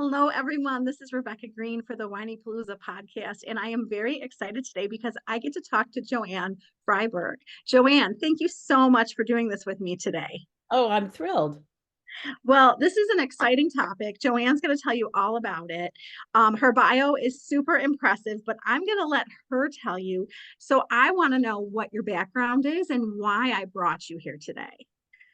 Hello, everyone. This is Rebecca Green for the Whiny Palooza podcast, and I am very excited today because I get to talk to Jo Ann Freiberg. Jo Ann, thank you so much for doing this with me today. Oh, I'm thrilled. Well, this is an exciting topic. Jo Ann's going to tell you all about it. Her bio is super impressive, but I'm going to let her tell you. So I want to know what your background is and why I brought you here today.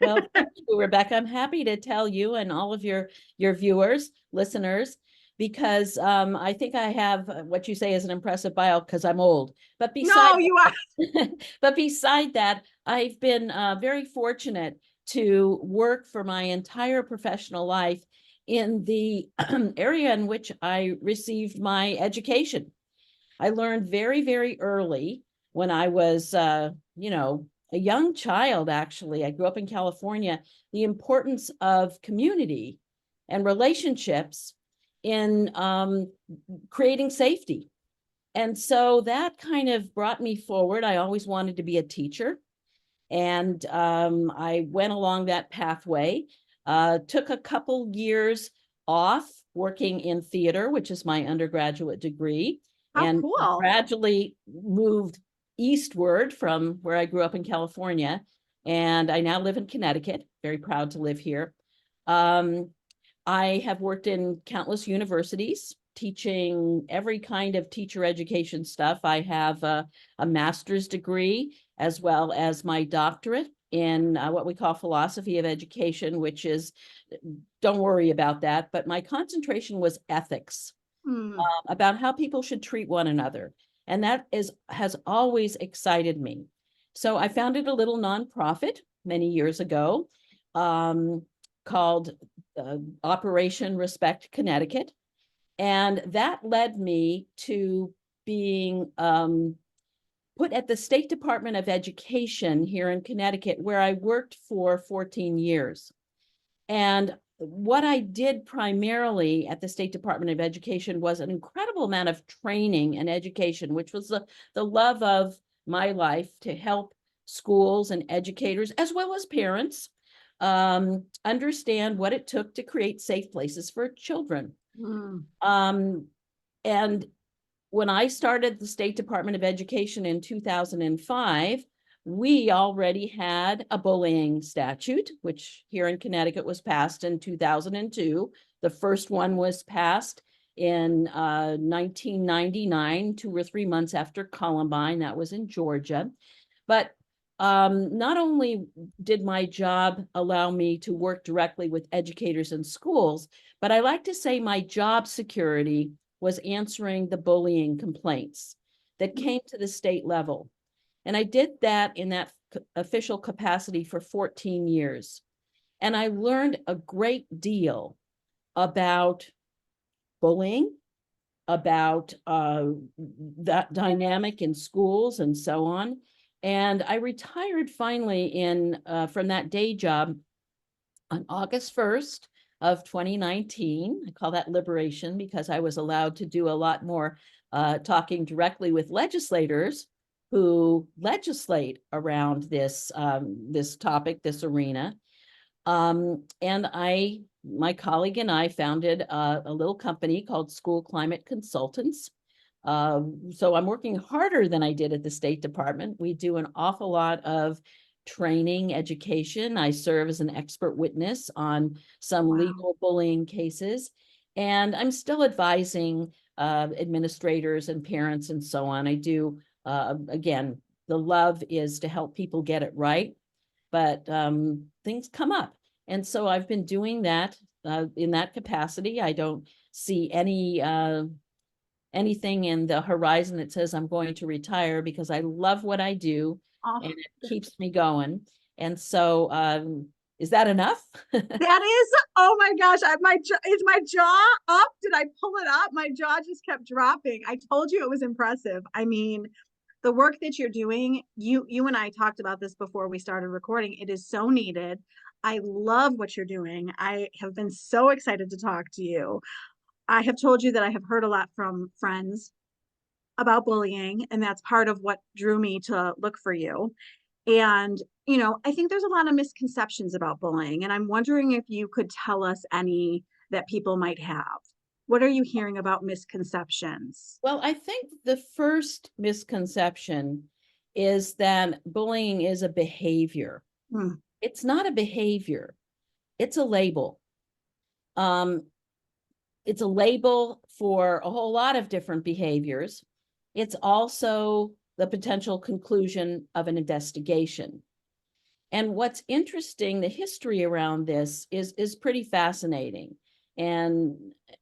Well, thank you, Rebecca. I'm happy to tell you and all of your viewers, listeners, because I think I have what you say is an impressive bio because I'm old. But beside No, you are. but beside that, I've been very fortunate to work for my entire professional life in the area in which I received my education. I learned very, very early when I was, a young child, actually. I grew up in California, the importance of community and relationships in creating safety. And so that kind of brought me forward. I always wanted to be a teacher. And I went along that pathway, took a couple years off working in theater, which is my undergraduate degree, How and cool. gradually moved eastward from where I grew up in California. And I now live in Connecticut, very proud to live here. Um, I have worked in countless universities, teaching every kind of teacher education stuff. I have a master's degree as well as my doctorate in what we call philosophy of education, which is, don't worry about that, but my concentration was ethics, about how people should treat one another. And that has always excited me. So I founded a little nonprofit many years ago, called Operation Respect Connecticut. And that led me to being put at the State Department of Education here in Connecticut, where I worked for 14 years. And what I did primarily at the State Department of Education was an incredible amount of training and education, which was the love of my life, to help schools and educators, as well as parents, understand what it took to create safe places for children. And when I started the State Department of Education in 2005, we already had a bullying statute, which here in Connecticut was passed in 2002. The first one was passed in 1999, 2 or 3 months after Columbine. That was in Georgia. But not only did my job allow me to work directly with educators in schools, but I like to say my job security was answering the bullying complaints that came to the state level. And I did that in that official capacity for 14 years. And I learned a great deal about bullying, about that dynamic in schools and so on. And I retired finally from that day job on August 1st of 2019. I call that liberation because I was allowed to do a lot more talking directly with legislators who legislate around this topic, this arena. And my colleague and I founded a little company called School Climate Consultants. So I'm working harder than I did at the State Department. We do an awful lot of training, education. I serve as an expert witness on some legal bullying cases, and I'm still advising administrators and parents and so on. I do, again, the love is to help people get it right, but things come up. And so I've been doing that in that capacity. I don't see anything in the horizon that says I'm going to retire, because I love what I do and it keeps me going. And so is that enough? That is, oh my gosh, is my jaw up? Did I pull it up? My jaw just kept dropping. I told you it was impressive. I mean, the work that you're doing, you and I talked about this before we started recording. It is so needed. I love what you're doing. I have been so excited to talk to you. I have told you that I have heard a lot from friends about bullying, and that's part of what drew me to look for you. And, I think there's a lot of misconceptions about bullying, and I'm wondering if you could tell us any that people might have. What are you hearing about misconceptions? Well, I think the first misconception is that bullying is a behavior. Hmm. It's not a behavior, it's a label. Um, it's a label for a whole lot of different behaviors. It's also the potential conclusion of an investigation. And what's interesting, the history around this is pretty fascinating. And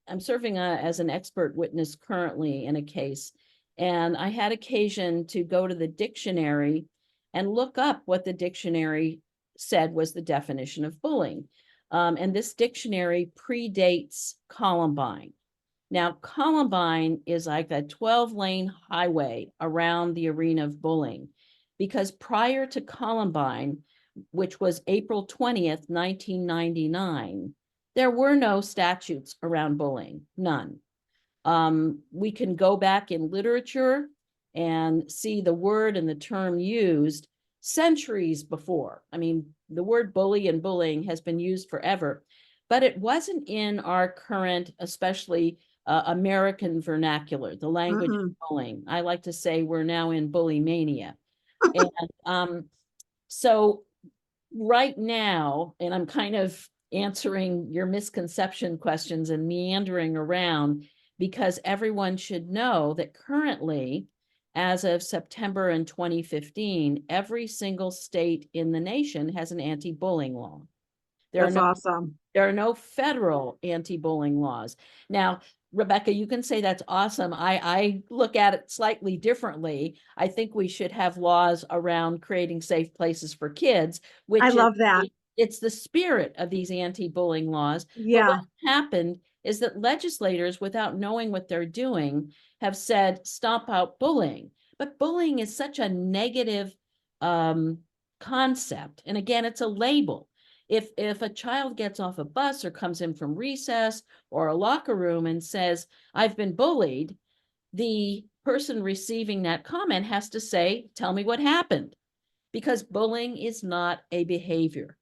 I'm serving as an expert witness currently in a case. And I had occasion to go to the dictionary and look up what the dictionary said was the definition of bullying. And this dictionary predates Columbine. Now, Columbine is like a 12-lane highway around the arena of bullying, because prior to Columbine, which was April 20th, 1999, there were no statutes around bullying, none. We can go back in literature and see the word and the term used centuries before. I mean, the word bully and bullying has been used forever, but it wasn't in our current, especially American vernacular, the language of Mm-mm. bullying. I like to say we're now in bully mania. And so right now, and I'm kind of answering your misconception questions and meandering around, because everyone should know that currently, as of September in 2015, every single state in the nation has an anti-bullying law. There are That's no awesome. there are no federal anti-bullying laws. Now, Rebecca, you can say that's awesome. I look at it slightly differently. I think we should have laws around creating safe places for kids, I which is love that. it's the spirit of these anti-bullying laws. But what Yeah. happened is that legislators, without knowing what they're doing, have said, stomp out bullying. But bullying is such a negative um, concept. And again, it's a label. If a child gets off a bus or comes in from recess or a locker room and says, I've been bullied, the person receiving that comment has to say, tell me what happened, because bullying is not a behavior.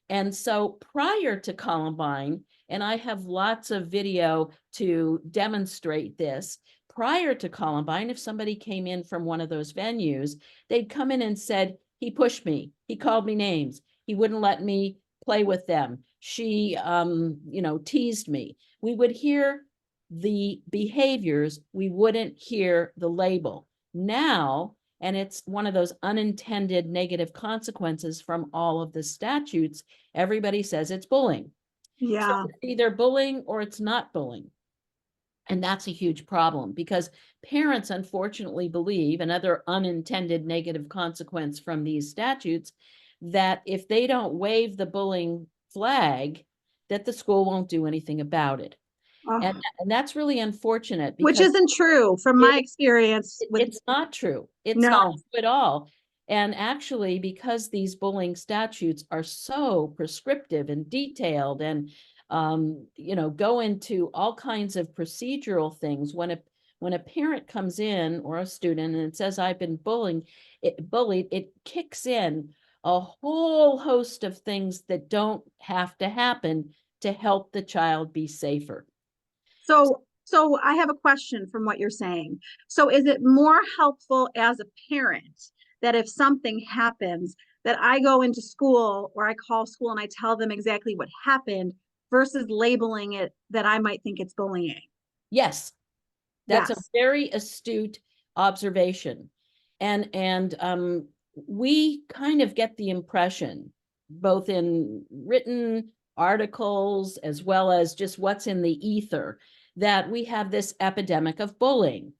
And so prior to Columbine, and I have lots of video to demonstrate this, prior to Columbine, if somebody came in from one of those venues, they'd come in and said, he pushed me, he called me names, he wouldn't let me play with them, she teased me. We would hear the behaviors, we wouldn't hear the label. Now, and it's one of those unintended negative consequences from all of the statutes, everybody says it's bullying. So Yeah. it's either bullying or it's not bullying. And that's a huge problem, because parents unfortunately believe, another unintended negative consequence from these statutes, that if they don't wave the bullying flag, that the school won't do anything about it. And, Oh, and that's really unfortunate, which because isn't true from my it, experience with, it's not true. It's not no. true at all. And actually, because these bullying statutes are so prescriptive and detailed and go into all kinds of procedural things, when a parent comes in or a student and it says, I've been bullied, it kicks in a whole host of things that don't have to happen to help the child be safer. So I have a question from what you're saying. So is it more helpful as a parent that if something happens, that I go into school or I call school and I tell them exactly what happened versus labeling it that I might think it's bullying? Yes, that's a Yes. very astute observation. And we kind of get the impression, both in written articles as well as just what's in the ether, that we have this epidemic of bullying.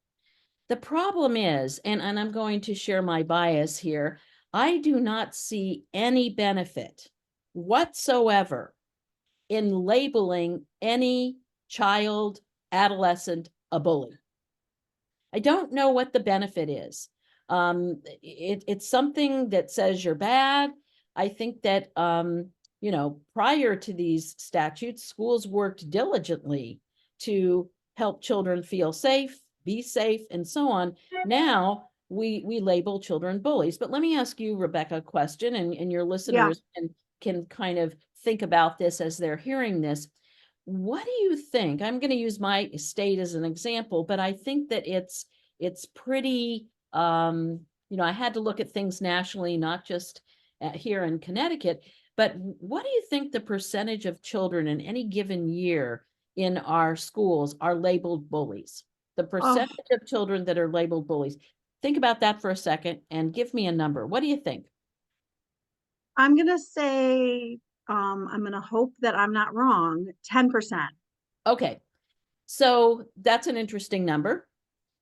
The problem is, and I'm going to share my bias here, I do not see any benefit whatsoever in labeling any child, adolescent a bully. I don't know what the benefit is. It's something that says you're bad. I think that, prior to these statutes, schools worked diligently to help children feel safe, be safe, and so on. Now we label children bullies. But let me ask you, Rebecca, a question, and your Yeah. listeners can kind of think about this as they're hearing this. what do you think? I'm going to use my state as an example, but I think that it's pretty, I had to look at things nationally, not just here in Connecticut. But what do you think the percentage of children in any given year in our schools are labeled bullies? The Oh, percentage of children that are labeled bullies. Think about that for a second and give me a number. What do you think? I'm gonna say, I'm gonna hope that I'm not wrong. 10%. Okay, so that's an interesting number.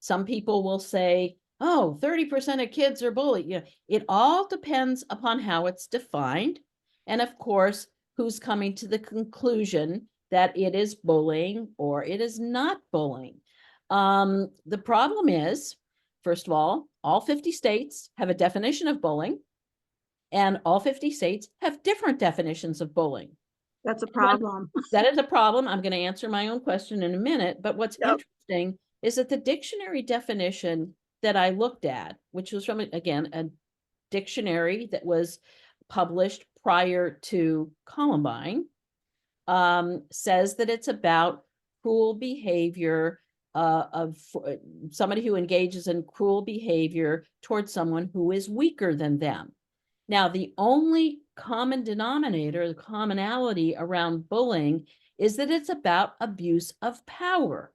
Some people will say, oh, 30% of kids are bullied. It all depends upon how it's defined. And of course, who's coming to the conclusion that it is bullying or it is not bullying. The problem is, first of all 50 states have a definition of bullying, and all 50 states have different definitions of bullying. That's a problem. That is a problem. I'm going to answer my own question in a minute. But what's Yep. interesting is that the dictionary definition that I looked at, which was from, again, a dictionary that was published prior to Columbine, says that it's about cruel behavior of somebody who engages in cruel behavior towards someone who is weaker than them. Now, the only common denominator, the commonality around bullying is that it's about abuse of power.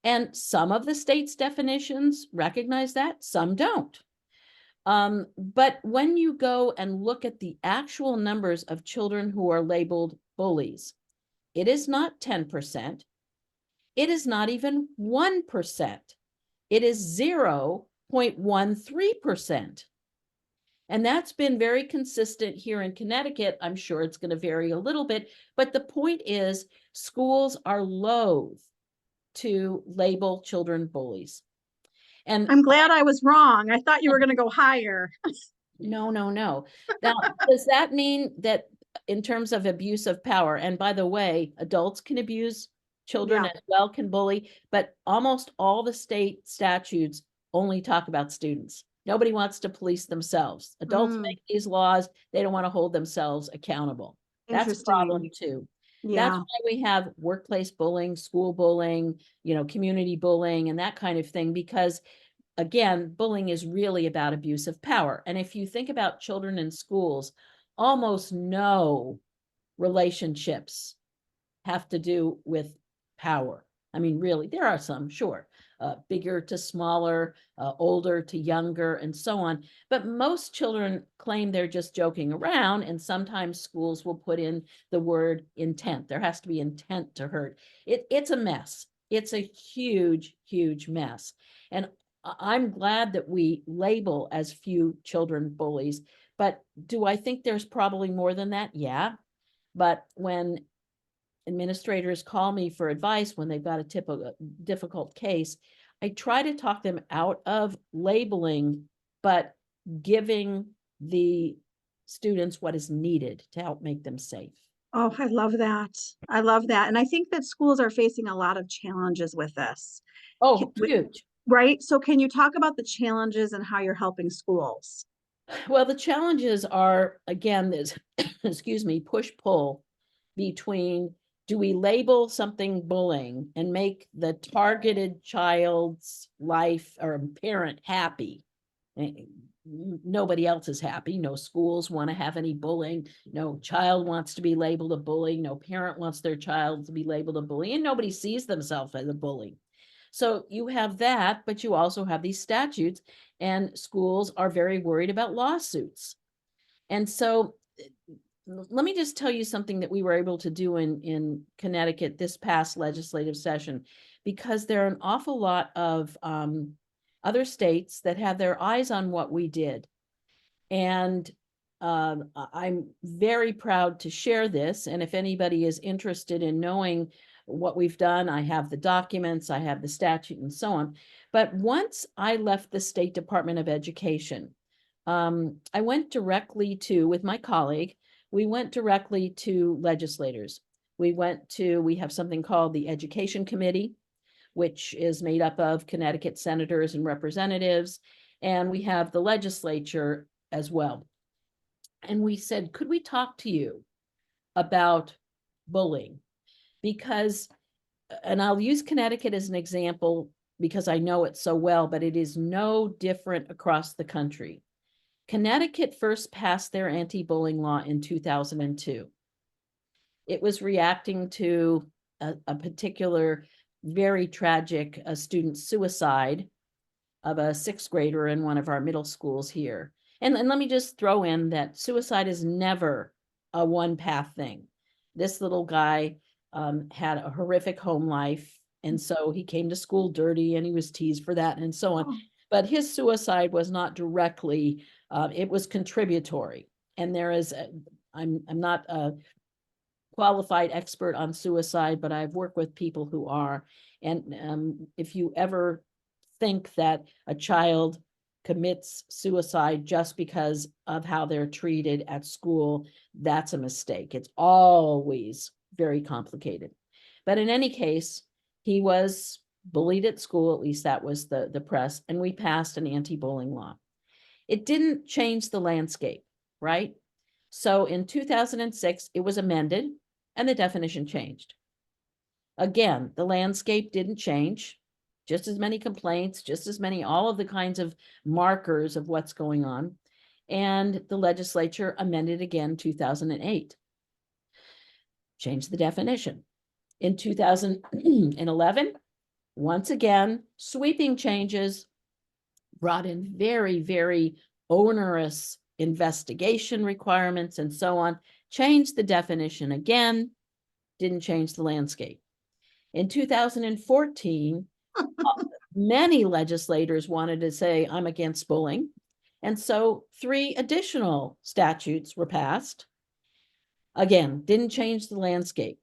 And some of the state's definitions recognize that, some don't. But when you go and look at the actual numbers of children who are labeled bullies, it is not 10%. It is not even 1%. It is 0.13%. And that's been very consistent here in Connecticut. I'm sure it's going to vary a little bit, but the point is schools are loath to label children bullies. And I'm glad I was wrong. I thought you were gonna go higher. no. Now, does that mean that in terms of abuse of power, and by the way, adults can abuse children Yeah. as well, can bully, but almost all the state statutes only talk about students. Nobody wants to police themselves. Adults Mm, make these laws, they don't want to hold themselves accountable. That's a problem interesting. too. That's Yeah. why we have workplace bullying, school bullying, community bullying, and that kind of thing, because again, bullying is really about abuse of power. And if you think about children in schools, almost no relationships have to do with power. I mean, really, there are some, sure, bigger to smaller, older to younger, and so on. But most children claim they're just joking around, and sometimes schools will put in the word intent. There has to be intent to hurt. It's a mess. It's a huge, huge mess. And I'm glad that we label as few children bullies, but do I think there's probably more than that? Yeah. But when administrators call me for advice when they've got a difficult case, I try to talk them out of labeling, but giving the students what is needed to help make them safe. Oh, I love that. I love that. And I think that schools are facing a lot of challenges with this. Oh, huge. Right? So can you talk about the challenges and how you're helping schools? Well, the challenges are, again, this, excuse me, push-pull between, do we label something bullying and make the targeted child's life or parent happy? Nobody else is happy. No schools want to have any bullying. No child wants to be labeled a bully. No parent wants their child to be labeled a bully, and nobody sees themselves as a bully. So you have that, but you also have these statutes, and schools are very worried about lawsuits. And so let me just tell you something that we were able to do in Connecticut this past legislative session, because there are an awful lot of other states that have their eyes on what we did. And I'm very proud to share this. And if anybody is interested in knowing what we've done, I have the documents, I have the statute and so on. But once I left the State Department of Education, I went directly to, with my colleague, we went directly to legislators. We have something called the Education Committee, which is made up of Connecticut senators and representatives, and we have the legislature as well. And we said, could we talk to you about bullying? because, and I'll use Connecticut as an example because I know it so well, but it is no different across the country. Connecticut first passed their anti-bullying law in 2002. It was reacting to a particular very tragic student suicide of a sixth grader in one of our middle schools here. And let me just throw in that suicide is never a one path thing. This little guy had a horrific home life. And so he came to school dirty and he was teased for that and so on. Oh. But his suicide was not directly, it was contributory. And there is, I'm not a qualified expert on suicide, but I've worked with people who are. And if you ever think that a child commits suicide just because of how they're treated at school, that's a mistake. It's always very complicated. But in any case, he was bullied at school, at least that was the press, and we passed an anti-bullying law. It didn't change the landscape, right? So in 2006, it was amended and the definition changed. Again, the landscape didn't change. Just as many complaints, just as many, all of the kinds of markers of what's going on. And the legislature amended again 2008. Changed the definition. In 2011, once again, sweeping changes, brought in very, very onerous investigation requirements and so on, changed the definition again, didn't change the landscape. In 2014, many legislators wanted to say, I'm against bullying. And so 3 additional statutes were passed. Again, didn't change the landscape.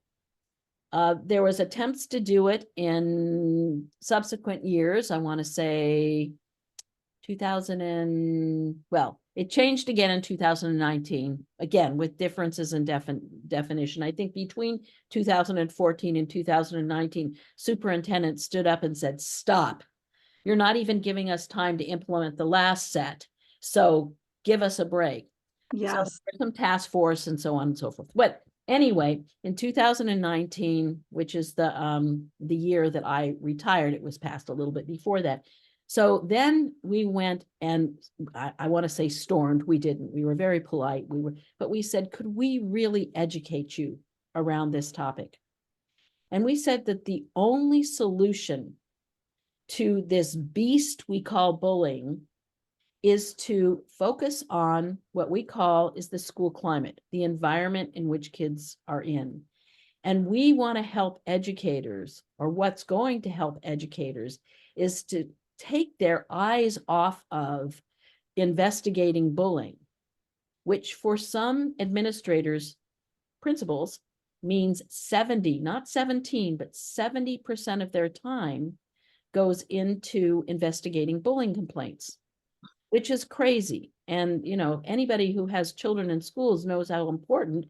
There was attempts to do it in subsequent years. I want to say 2000 and, well, it changed again in 2019, again, with differences in definition. I think between 2014 and 2019, superintendent stood up and said, stop. You're not even giving us time to implement the last set. So give us a break. Yes. So there's some task force and so on and so forth. But anyway, in 2019, which is the year that I retired, it was passed a little bit before that. So then we went and I want to say stormed. We didn't. We were very polite. But we said, could we really educate you around this topic? And we said that the only solution to this beast we call bullying is to focus on what we call is the school climate, the environment in which kids are in. And we want to help educators, or what's going to help educators is to take their eyes off of investigating bullying, which for some administrators, principals, means 70, not 17, but 70% of their time goes into investigating bullying complaints, which is crazy. And, you know, anybody who has children in schools knows how important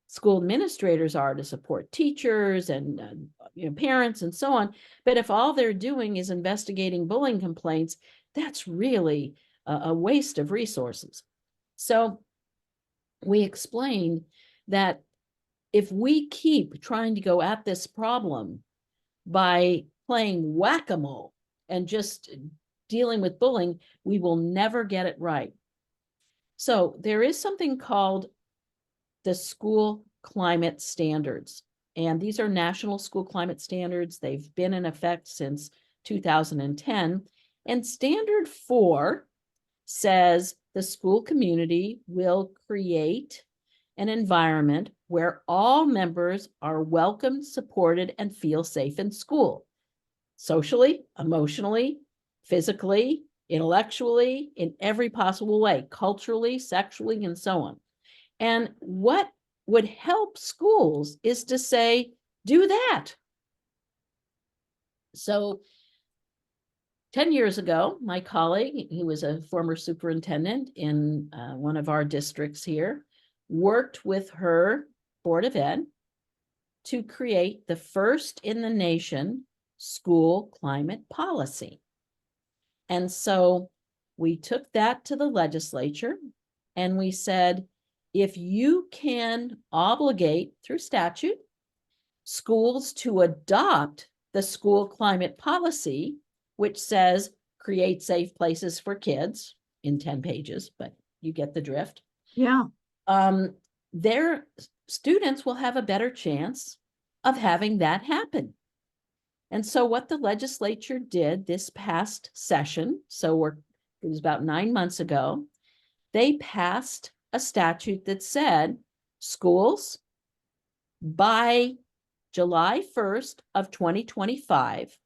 school administrators are to support teachers and parents and so on. But if all they're doing is investigating bullying complaints, that's really a waste of resources. So we explained that if we keep trying to go at this problem by playing whack-a-mole and just dealing with bullying, we will never get it right. So there is something called the school climate standards. And these are national school climate standards. They've been in effect since 2010. And standard 4 says the school community will create an environment where all members are welcomed, supported, and feel safe in school, socially, emotionally, physically, intellectually, in every possible way, culturally, sexually, and so on. And what would help schools is to say, do that. So 10 years ago, my colleague, he was a former superintendent in one of our districts here, worked with her Board of Ed to create the first in the nation school climate policy. And so we took that to the legislature and we said, if you can obligate through statute schools to adopt the school climate policy, which says create safe places for kids in 10 pages, but you get the drift. Yeah. Their students will have a better chance of having that happen. And so what the legislature did this past session, it was about 9 months ago, they passed a statute that said schools by July 1st of 2025,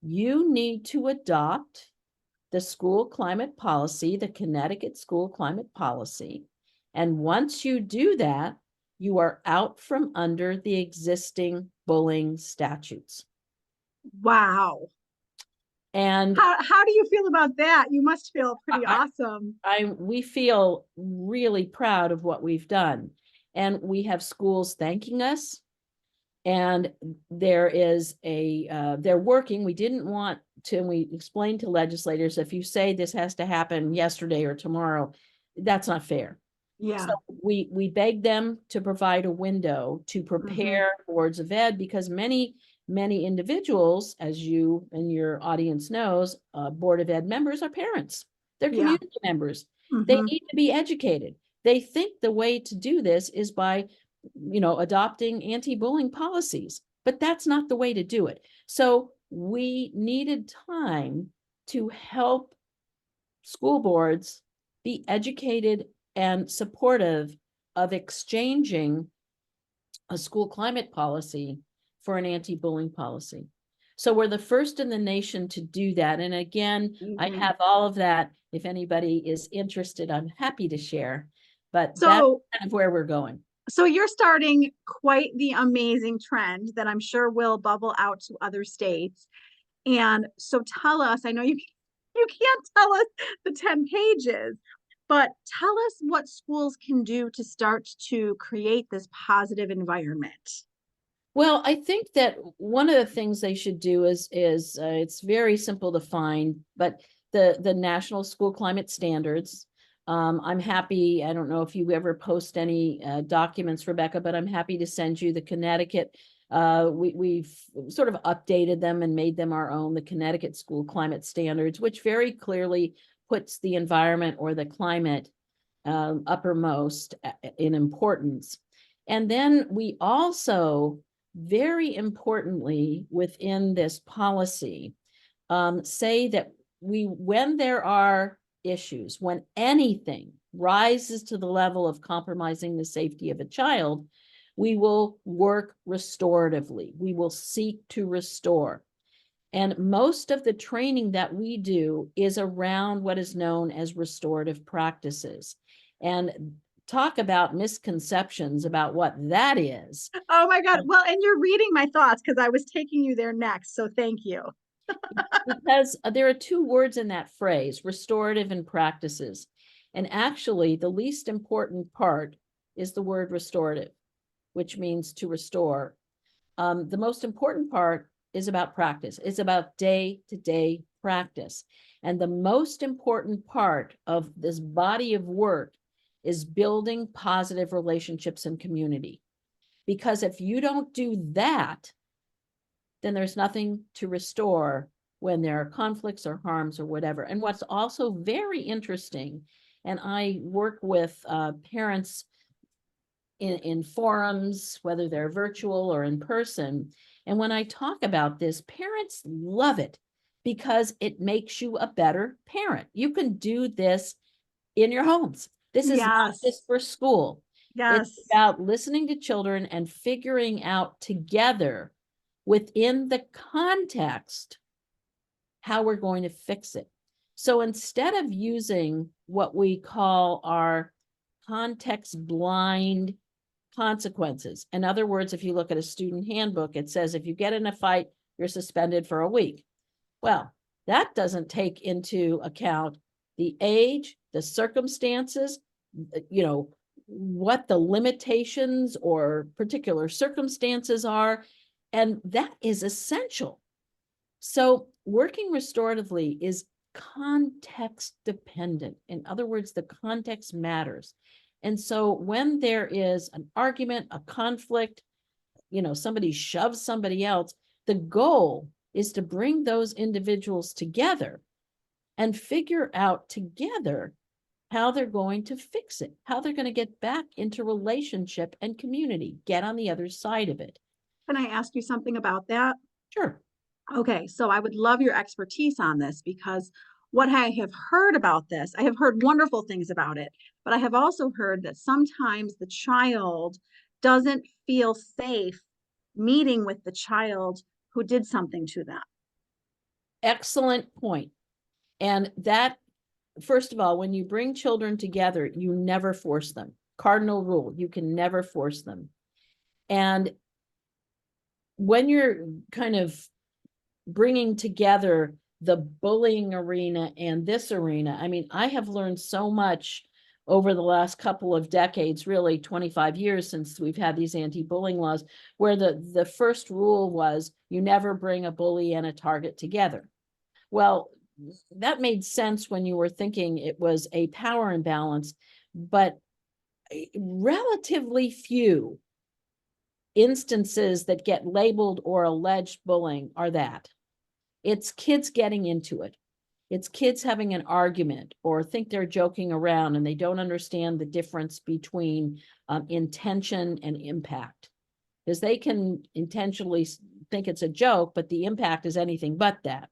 you need to adopt the school climate policy, the Connecticut school climate policy. And once you do that, you are out from under the existing bullying statutes. Wow. And how do you feel about that? You must feel pretty awesome. we feel really proud of what we've done. And we have schools thanking us. And there is they're working. We didn't want to, and we explained to legislators, if you say this has to happen yesterday or tomorrow, that's not fair. Yeah. So we begged them to provide a window to prepare boards of ed, because many individuals, as you and your audience knows, board of ed members are parents. They're community members. They need to be educated. They think the way to do this is by adopting anti-bullying policies, but that's not the way to do it. So we needed time to help school boards be educated and supportive of exchanging a school climate policy for an anti-bullying policy. So we're the first in the nation to do that. And again, I have all of that. If anybody is interested, I'm happy to share, but that's kind of where we're going. So you're starting quite the amazing trend that I'm sure will bubble out to other states. And so tell us, I know you can't tell us the 10 pages, but tell us what schools can do to start to create this positive environment. Well, I think that one of the things they should do is it's very simple to find, but the National School Climate Standards. I'm happy. I don't know if you ever post any documents, Rebecca, but I'm happy to send you the Connecticut. We've sort of updated them and made them our own, the Connecticut School Climate Standards, which very clearly puts the environment or the climate uppermost in importance. And then we also, very importantly, within this policy, say that when there are issues, when anything rises to the level of compromising the safety of a child, we will work restoratively. We will seek to restore. And most of the training that we do is around what is known as restorative practices. And talk about misconceptions about what that is. Oh my God. Well, and you're reading my thoughts because I was taking you there next. So thank you. Because there are two words in that phrase, restorative and practices. And actually, the least important part is the word restorative, which means to restore. The most important part is about practice. It's about day-to-day practice. And the most important part of this body of work is building positive relationships and community. Because if you don't do that, then there's nothing to restore when there are conflicts or harms or whatever. And what's also very interesting, and I work with parents in forums, whether they're virtual or in person, and when I talk about this, parents love it because it makes you a better parent. You can do this in your homes. This is not just for school. Yes. It's about listening to children and figuring out together within the context how we're going to fix it. So instead of using what we call our context blind consequences, in other words, if you look at a student handbook, it says if you get in a fight, you're suspended for a week. Well, that doesn't take into account the age, the circumstances, what the limitations or particular circumstances are. And that is essential. So working restoratively is context dependent. In other words, the context matters. And so when there is an argument, a conflict, somebody shoves somebody else. The goal is to bring those individuals together and figure out together how they're going to fix it, how they're going to get back into relationship and community, get on the other side of it. Can I ask you something about that? Sure. Okay, so I would love your expertise on this because what I have heard about this, I have heard wonderful things about it, but I have also heard that sometimes the child doesn't feel safe meeting with the child who did something to them. Excellent point. And that, first of all, when you bring children together, you never force them. Cardinal rule, you can never force them. And when you're kind of bringing together the bullying arena and this arena, I mean, I have learned so much over the last couple of decades, really 25 years since we've had these anti-bullying laws, where the first rule was you never bring a bully and a target together. Well, that made sense when you were thinking it was a power imbalance, but relatively few instances that get labeled or alleged bullying are that. It's kids getting into it. It's kids having an argument or think they're joking around and they don't understand the difference between intention and impact. Because they can intentionally think it's a joke, but the impact is anything but that.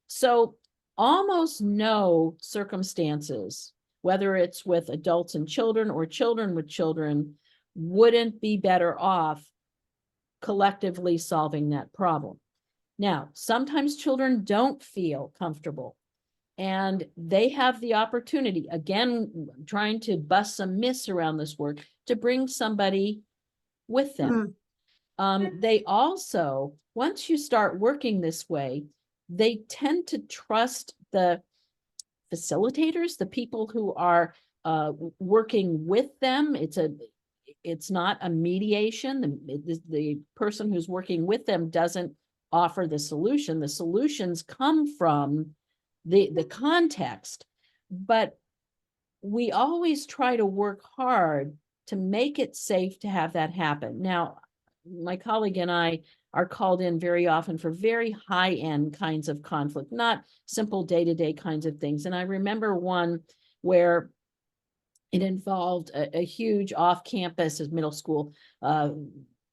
So almost no circumstances, whether it's with adults and children or children with children, wouldn't be better off collectively solving that problem. Now, sometimes children don't feel comfortable and they have the opportunity, again, trying to bust some myths around this work, to bring somebody with them. They also, once you start working this way, they tend to trust the facilitators, the people who are working with them. It's not a mediation. The person who's working with them doesn't offer the solution. The solutions come from the context, but we always try to work hard to make it safe to have that happen. Now, my colleague and I are called in very often for very high-end kinds of conflict, not simple day-to-day kinds of things. And I remember one where it involved a huge off-campus middle school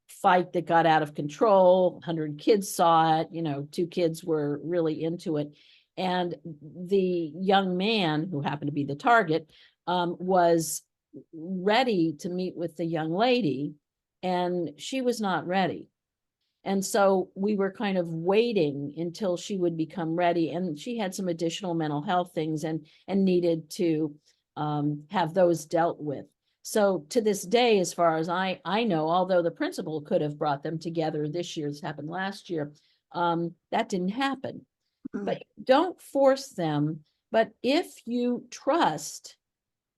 fight that got out of control. 100 kids saw it, 2 kids were really into it. And the young man, who happened to be the target, was ready to meet with the young lady, and she was not ready. And so we were kind of waiting until she would become ready. And she had some additional mental health things and needed to have those dealt with. So to this day, as far as I know, although the principal could have brought them together this year, this happened last year, that didn't happen. But don't force them. But if you trust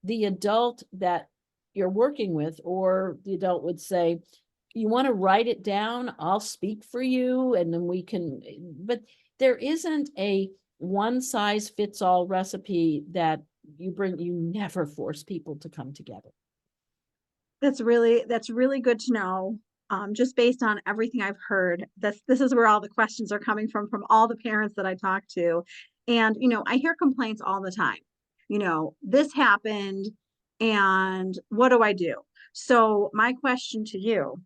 the adult that you're working with, or the adult would say, you want to write it down, I'll speak for you, and then we can, but there isn't a one size fits all recipe that you bring. You never force people to come together. That's really good to know. Just based on everything I've heard, this is where all the questions are coming from all the parents that I talk to. And, I hear complaints all the time. This happened and what do I do? So my question to you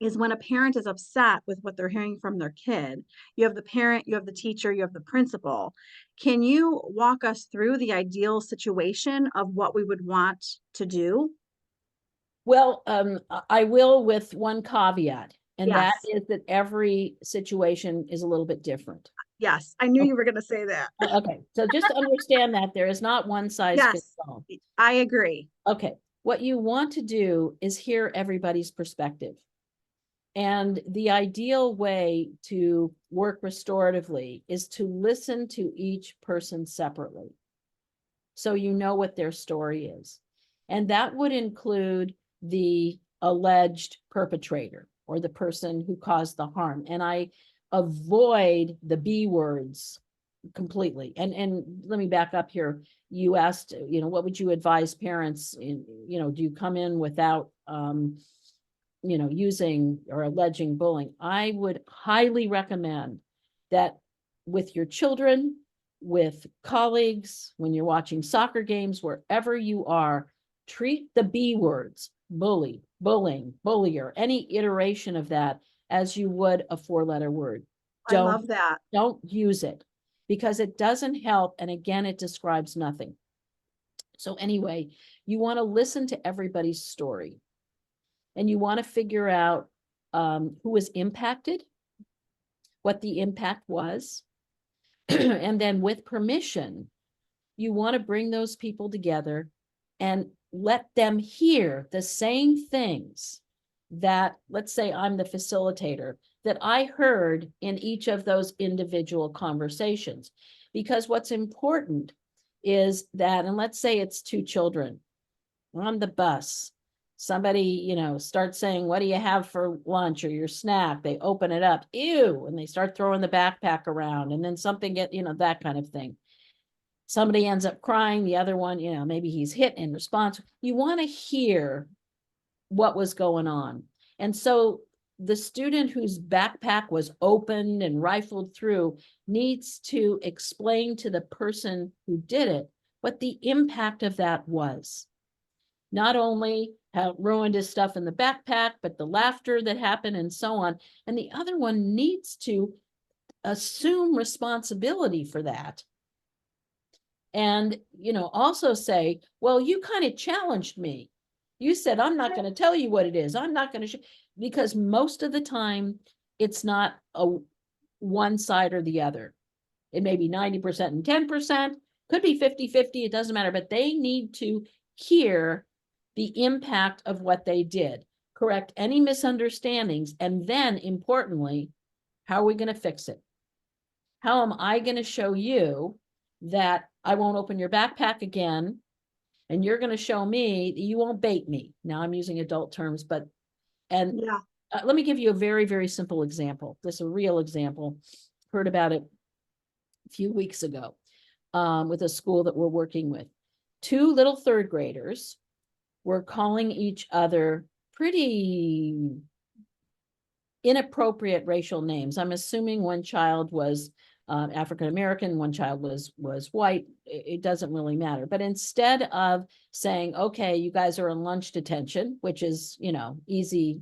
is, when a parent is upset with what they're hearing from their kid, you have the parent, you have the teacher, you have the principal. Can you walk us through the ideal situation of what we would want to do? Well, I will, with one caveat, and that Yes. is that every situation is a little bit different. Yes. I knew you were going to say that. Okay, so just understand that there is not one size fits Yes, all. I agree. Okay, what you want to do is hear everybody's perspective. And the ideal way to work restoratively is to listen to each person separately, so you know what their story is. And that would include the alleged perpetrator or the person who caused the harm. And I avoid the B words completely. And let me back up here. You asked, what would you advise parents in, do you come in without using or alleging bullying, I would highly recommend that with your children, with colleagues, when you're watching soccer games, wherever you are, treat the B words, bully, bullying, bullier, any iteration of that as you would a 4-letter word. I love that. Don't use it because it doesn't help. And again, it describes nothing. So anyway, you want to listen to everybody's story and you want to figure out who was impacted, what the impact was. And then with permission, you want to bring those people together and let them hear the same things that, let's say I'm the facilitator, that I heard in each of those individual conversations. Because what's important is that, and let's say it's 2 children on the bus, somebody, starts saying, what do you have for lunch or your snack? They open it up, ew, and they start throwing the backpack around, and then something that kind of thing. Somebody ends up crying, the other one, maybe he's hit in response. You want to hear what was going on. And so the student whose backpack was opened and rifled through needs to explain to the person who did it what the impact of that was. Not only how it ruined his stuff in the backpack, but the laughter that happened and so on. And the other one needs to assume responsibility for that. And, also say, well, you kind of challenged me. You said, I'm not going to tell you what it is. I'm not going to, because most of the time it's not a one side or the other. It may be 90% and 10%, could be 50-50, it doesn't matter, but they need to hear the impact of what they did, correct any misunderstandings, and then importantly, how are we going to fix it? How am I going to show you that I won't open your backpack again, and you're going to show me that you won't bait me? Now I'm using adult terms, but, and Yeah. Let me give you a very, very simple example. This is a real example. Heard about it a few weeks ago with a school that we're working with. 2 little 3rd graders were calling each other pretty inappropriate racial names. I'm assuming one child was African-American, one child was white. It doesn't really matter. But instead of saying, okay, you guys are in lunch detention, which is, easy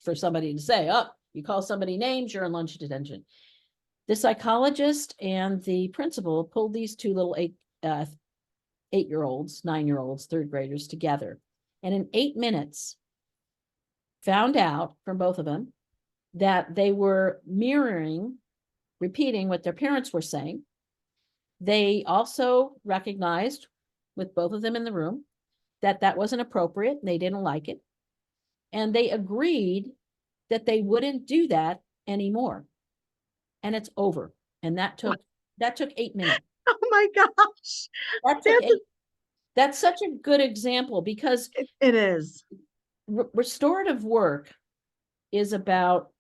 for somebody to say, oh, you call somebody names, you're in lunch detention. The psychologist and the principal pulled these 2 little 8-year-olds, 9-year-olds, 3rd graders together. And in 8 minutes, found out from both of them that they were repeating what their parents were saying. They also recognized, with both of them in the room, that that wasn't appropriate and they didn't like it. And they agreed that they wouldn't do that anymore. And it's over. And that took 8 minutes. Oh my gosh. That took 8. That's such a good example because it is. Restorative work is about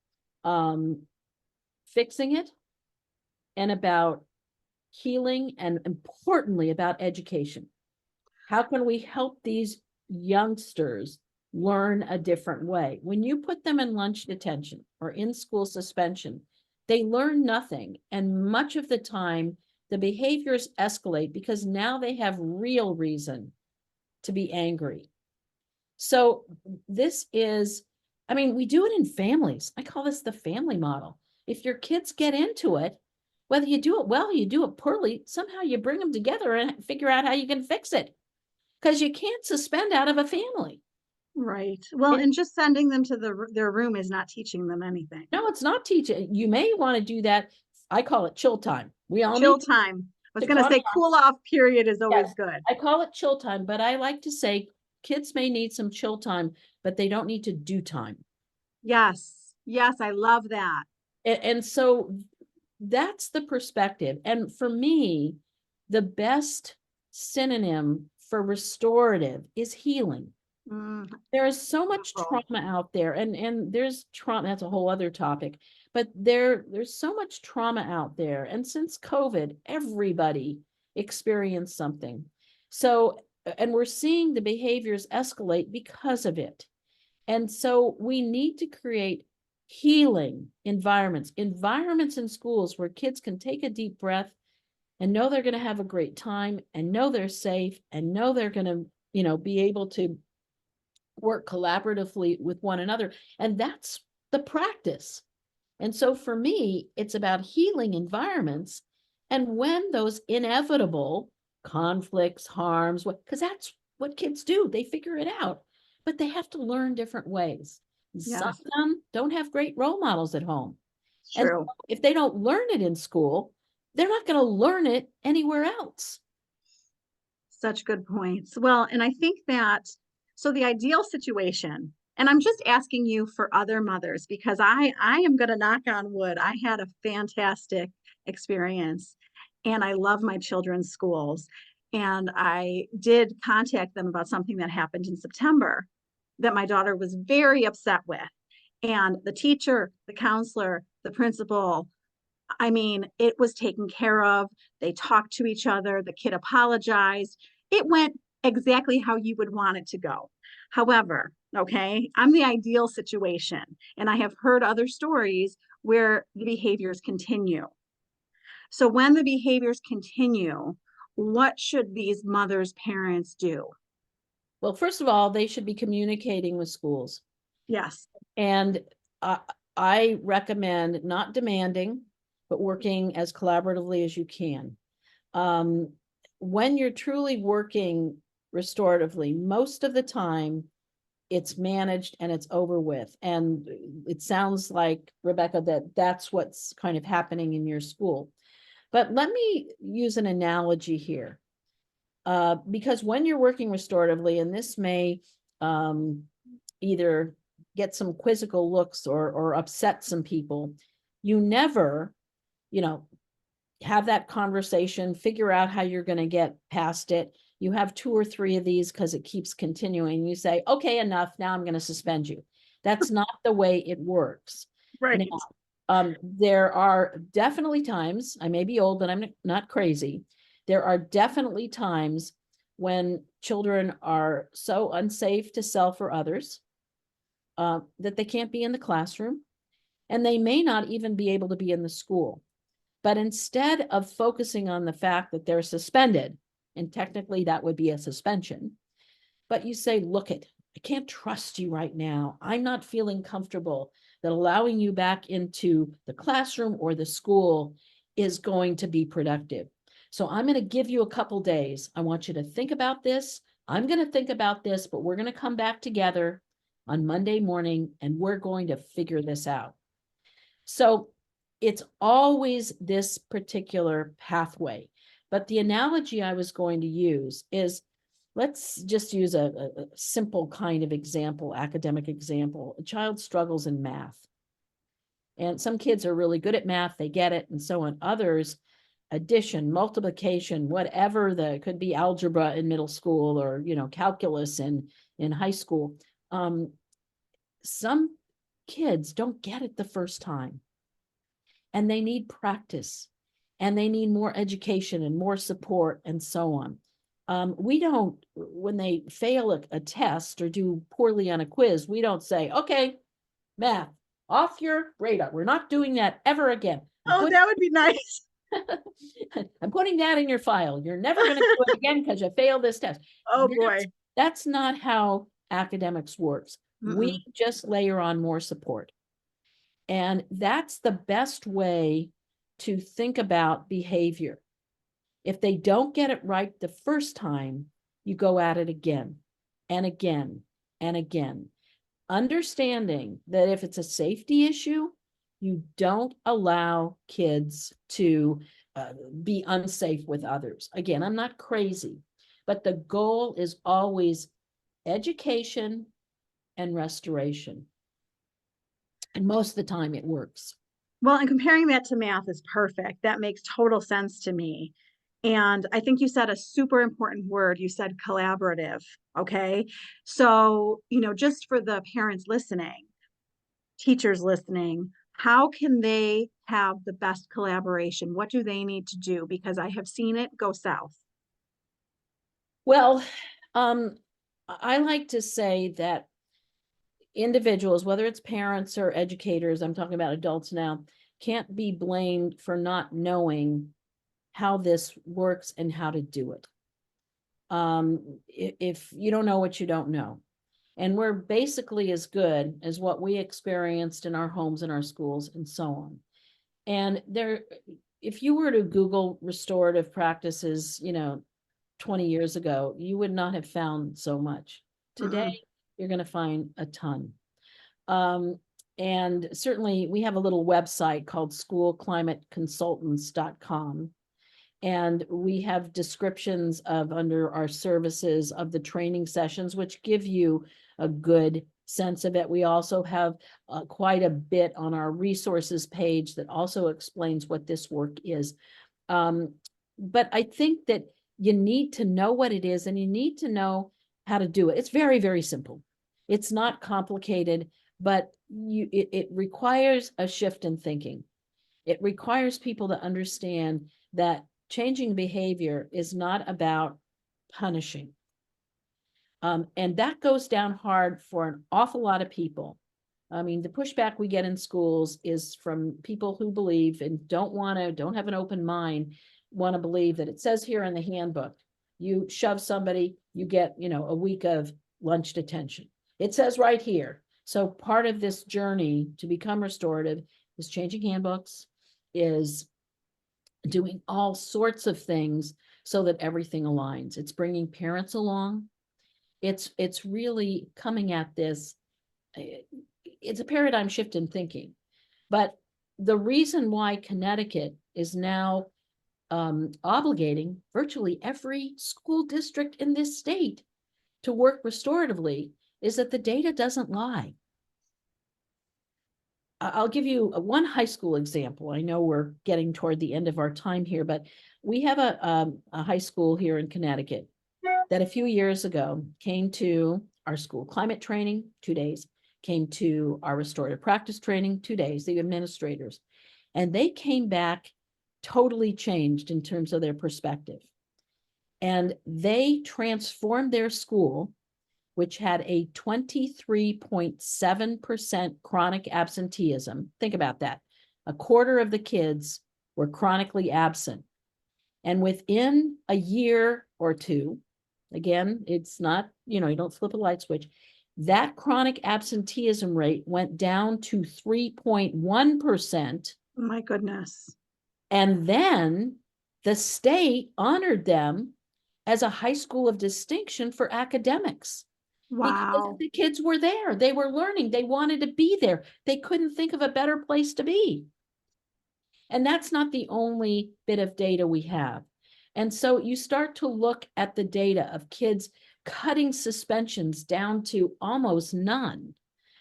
fixing it and about healing and importantly about education. How can we help these youngsters learn a different way? When you put them in lunch detention or in school suspension, they learn nothing. And much of the time, the behaviors escalate because now they have real reason to be angry. So this is, we do it in families. I call this the family model. If your kids get into it, whether you do it well, you do it poorly, somehow you bring them together and figure out how you can fix it. Because you can't suspend out of a family. Right. Well, and just sending them to their room is not teaching them anything. No, it's not teaching. You may want to do that. I call it chill time. We all chill need time. I was going to say cool off period is always good. I call it chill time, but I like to say kids may need some chill time, but they don't need to do time. Yes. Yes. I love that. And so that's the perspective. And for me, the best synonym for restorative is healing. There is so much trauma out there, and there's trauma, that's a whole other topic, but there's so much trauma out there. And since COVID, everybody experienced something. So, and we're seeing the behaviors escalate because of it. And so we need to create healing environments in schools where kids can take a deep breath and know they're going to have a great time and know they're safe and know they're going to, be able to work collaboratively with one another. And that's the practice. And so for me, it's about healing environments. And when those inevitable conflicts, harms, because that's what kids do, they figure it out, but they have to learn different ways. Some Yes, of them don't have great role models at home. And true. if they don't learn it in school, they're not going to learn it anywhere else. Such good points. Well, and I think that, so the ideal situation, and I'm just asking you for other mothers because I am going to knock on wood. I had a fantastic experience and I love my children's schools. And I did contact them about something that happened in September that my daughter was very upset with. And the teacher, the counselor, the principal, I mean, it was taken care of. They talked to each other. The kid apologized. It went exactly how you would want it to go. However, okay, I'm the ideal situation. And I have heard other stories where the behaviors continue. So when the behaviors continue, what should these mothers, parents do? Well, first of all, they should be communicating with schools. Yes. And uh, I recommend not demanding, but working as collaboratively as you can. Um, when you're truly working restoratively, most of the time it's managed and it's over with. And it sounds like, Rebecca, that that's what's kind of happening in your school. But let me use an analogy here. Because when you're working restoratively, and this may either get some quizzical looks or upset some people, you never, you know, have that conversation, figure out how you're going to get past it. You have 2 or 3 of these because it keeps continuing. You say, okay, enough. Now I'm going to suspend you. That's not the way it works. Right. Now, there are definitely times, I may be old, but I'm not crazy. There are definitely times when children are so unsafe to self or others that they can't be in the classroom, and they may not even be able to be in the school. But instead of focusing on the fact that they're suspended, and technically that would be a suspension, but you say, look it, I can't trust you right now. I'm not feeling comfortable that allowing you back into the classroom or the school is going to be productive. So I'm going to give you a couple days. I want you to think about this. I'm going to think about this, but we're going to come back together on Monday morning and we're going to figure this out. So it's always this particular pathway. But the analogy I was going to use is, let's just use a simple kind of example, academic example. A child struggles in math. And some kids are really good at math, they get it, and so on. Others, addition, multiplication, whatever, could be algebra in middle school or, calculus in high school. Some kids don't get it the first time, and they need practice, and they need more education and more support and so on. We don't, when they fail a test or do poorly on a quiz, we don't say, okay, math, off your radar. We're not doing that ever again. Oh, that would be nice. I'm putting that in your file. You're never going to do it again because you failed this test. Oh boy. That's not how academics works. We Mm-mm. just layer on more support. And that's the best way to think about behavior. If they don't get it right the first time, you go at it again and again and again, understanding that if it's a safety issue, you don't allow kids to be unsafe with others. Again, I'm not crazy, but the goal is always education and restoration. And most of the time it works. Well, and comparing that to math is perfect. That makes total sense to me. And I think you said a super important word. You said collaborative. Okay. So, just for the parents listening, teachers listening, how can they have the best collaboration? What do they need to do? Because I have seen it go south. Well, I like to say that individuals, whether it's parents or educators, I'm talking about adults now, can't be blamed for not knowing how this works and how to do it. If you don't know what you don't know. And we're basically as good as what we experienced in our homes and our schools and so on. And there, if you were to Google restorative practices, 20 years ago, you would not have found so much. Today, you're going to find a ton. And certainly we have a little website called schoolclimateconsultants.com. And we have descriptions of under our services of the training sessions, which give you a good sense of it. We also have quite a bit on our resources page that also explains what this work is. But I think that you need to know what it is and you need to know how to do it. It's very, very simple. It's not complicated, but it requires a shift in thinking. It requires people to understand that changing behavior is not about punishing. And that goes down hard for an awful lot of people. I mean, the pushback we get in schools is from people who believe and don't have an open mind, want to believe that it says here in the handbook, you shove somebody, you get, a week of lunch detention. It says right here. So part of this journey to become restorative is changing handbooks, is doing all sorts of things so that everything aligns. It's bringing parents along. It's really coming at this. It's a paradigm shift in thinking. But the reason why Connecticut is now obligating virtually every school district in this state to work restoratively is that the data doesn't lie. I'll give you one high school example. I know we're getting toward the end of our time here, but we have a high school here in Connecticut that a few years ago came to our school climate training, 2 days, came to our restorative practice training, 2 days, the administrators, and they came back totally changed in terms of their perspective. And they transformed their school, which had a 23.7% chronic absenteeism. Think about that. A quarter of the kids were chronically absent. And within a year or two, again, it's not, you don't flip a light switch, that chronic absenteeism rate went down to 3.1%. Oh my goodness. And then the state honored them as a high school of distinction for academics. Wow. Because the kids were there. They were learning. They wanted to be there. They couldn't think of a better place to be. And that's not the only bit of data we have. And so you start to look at the data of kids cutting suspensions down to almost none,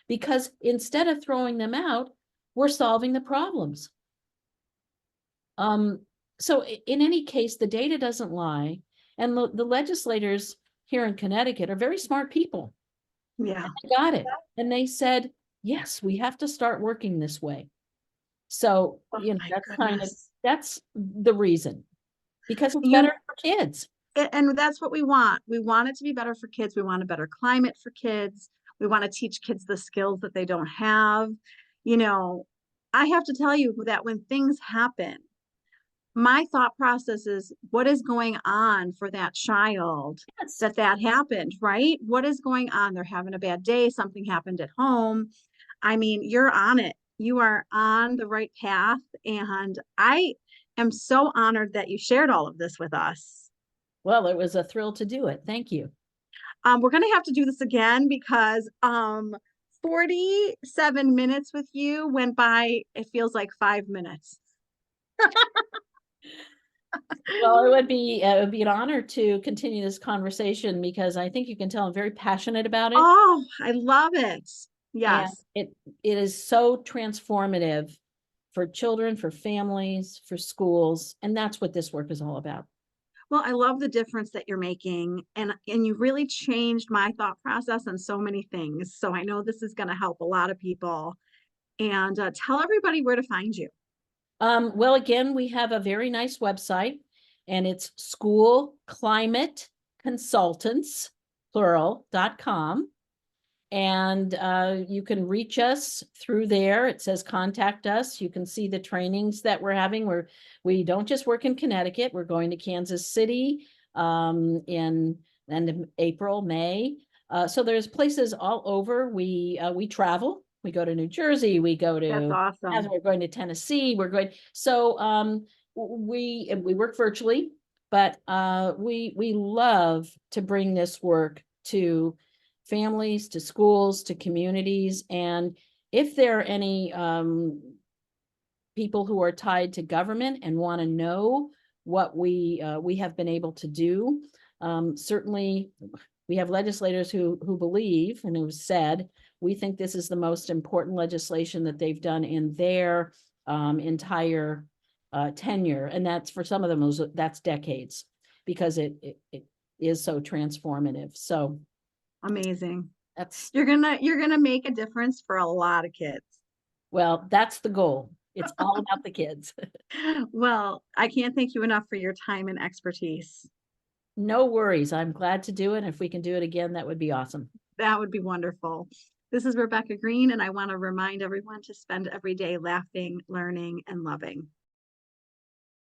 because instead of throwing them out, we're solving the problems. So in any case, the data doesn't lie. And the legislators here in Connecticut are very smart people. Yeah. And they got it. And they said, yes, we have to start working this way. So, that's the reason, because it's better for kids. And that's what we want. We want it to be better for kids. We want a better climate for kids. We want to teach kids the skills that they don't have. I have to tell you that when things happen, my thought process is, what is going on for that child that happened, right? What is going on? They're having a bad day. Something happened at home. I mean, you're on it. You are on the right path. And I am so honored that you shared all of this with us. Well, it was a thrill to do it. Thank you. We're going to have to do this again because 47 minutes with you went by. It feels like 5 minutes. Well, it would be an honor to continue this conversation, because I think you can tell I'm very passionate about it. Oh, I love it. Yes. And it is so transformative for children, for families, for schools. And that's what this work is all about. Well, I love the difference that you're making, and you really changed my thought process on so many things. So I know this is going to help a lot of people. And tell everybody where to find you. Well, again, we have a very nice website, and it's schoolclimateconsultants, plural.com. And you can reach us through there. It says contact us. You can see the trainings that we're having. We don't just work in Connecticut. We're going to Kansas City in end of April, May. So there's places all over. We travel. We go to New Jersey. We go That's to awesome. we're going to Tennessee. We're going. So we work virtually, but we love to bring this work to families, to schools, to communities. And if there are any people who are tied to government and want to know what we have been able to do, certainly we have legislators who believe and who've said, we think this is the most important legislation that they've done in their entire tenure. And that's, for some of them, that's decades, because it is so transformative. So Amazing. that's, You're gonna make a difference for a lot of kids. well, that's the goal. It's all about the kids. Well, I can't thank you enough for your time and expertise. No worries. I'm glad to do it. If we can do it again, that would be awesome. That would be wonderful. This is Rebecca Green, and I want to remind everyone to spend every day laughing, learning, and loving.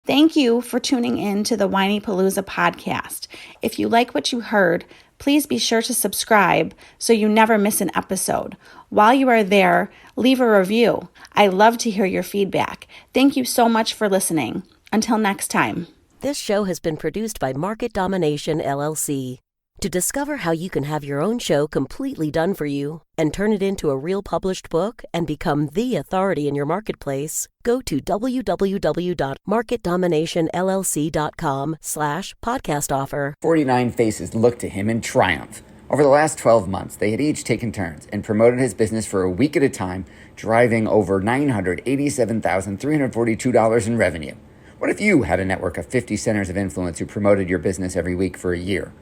Thank you for tuning in to the Whiny Palooza podcast. If you like what you heard, please be sure to subscribe so you never miss an episode. While you are there, leave a review. I love to hear your feedback. Thank you so much for listening. Until next time. This show has been produced by Market Domination, LLC. To discover how you can have your own show completely done for you and turn it into a real published book and become the authority in your marketplace, go to www.marketdominationllc.com/podcast offer. 49 faces looked to him in triumph. Over the last 12 months, they had each taken turns and promoted his business for a week at a time, driving over $987,342 in revenue. What if you had a network of 50 centers of influence who promoted your business every week for a year?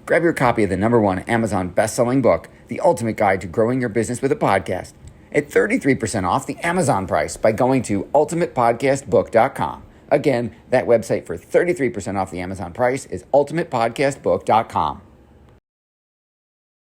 Grab your copy of the #1 Amazon best-selling book, The Ultimate Guide to Growing Your Business with a Podcast, at 33% off the Amazon price by going to ultimatepodcastbook.com. Again, that website for 33% off the Amazon price is ultimatepodcastbook.com.